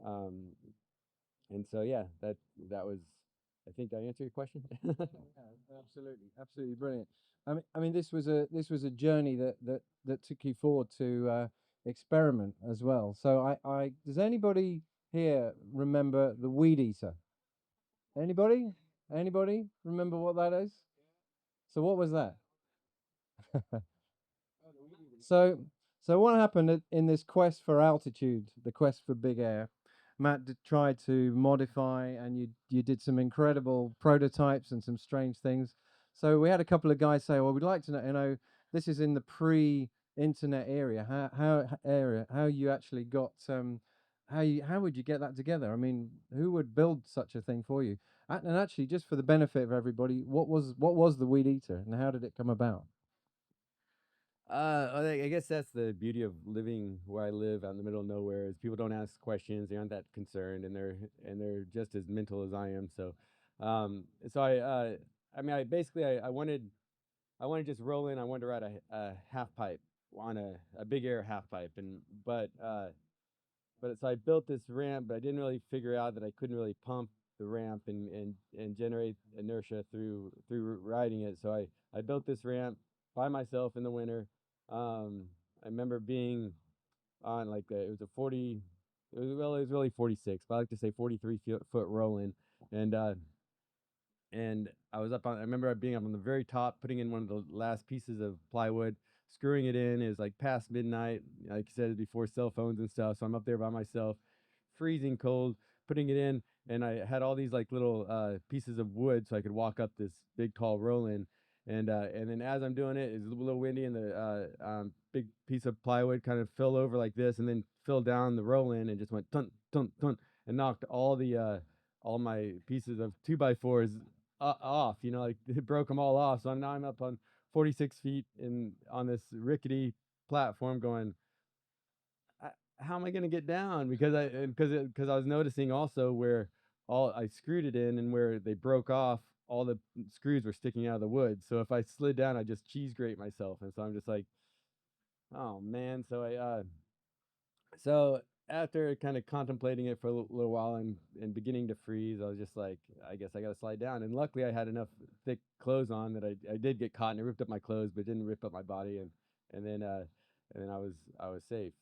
um, and so yeah, that was. I think I answered your question. Yeah, absolutely, absolutely brilliant. I mean, this was a journey that took you forward to experiment as well. So, does anybody here remember the weed eater? Anybody? Anybody remember what that is? So, what was that? So, so what happened in this quest for altitude, the quest for big air? Matt tried to modify, and you did some incredible prototypes and some strange things. So we had a couple of guys say, "Well, we'd like to know, this is in the pre-internet area. How you actually got how would you get that together? I mean, who would build such a thing for you? And actually, just for the benefit of everybody, what was the weed eater, and how did it come about?" I guess that's the beauty of living where I live out in the middle of nowhere is people don't ask questions, they aren't that concerned, and they're just as mental as I am. So I mean, I wanted to just roll in. I wanted to ride a half pipe on a big air half pipe, but so I built this ramp, but I didn't really figure out that I couldn't really pump the ramp and generate inertia through riding it. So I built this ramp by myself in the winter. I remember being on like it was a 40. It was really 46, but I like to say 43 foot rolling, and I was up on. I remember being up on the very top, putting in one of the last pieces of plywood, screwing it in. It was like past midnight, like you said, before cell phones and stuff. So I'm up there by myself, freezing cold, putting it in, and I had all these like little pieces of wood so I could walk up this big tall roll-in. And then as I'm doing it, it's a little windy, and the big piece of plywood kind of fell over like this, and then fell down the roll-in and just went tun tun tun, and knocked all my pieces of 2x4s off. Like it broke them all off. So now I'm up on 46 feet in on this rickety platform, going, how am I going to get down? Because I was noticing also where all I screwed it in and where they broke off, all the screws were sticking out of the wood. So if I slid down, I just cheese grate myself. And so I'm just like, oh man. So after kind of contemplating it for a little while and beginning to freeze, I was just like, I guess I got to slide down. And luckily, I had enough thick clothes on that I did get caught, and it ripped up my clothes, but it didn't rip up my body. And then I was safe.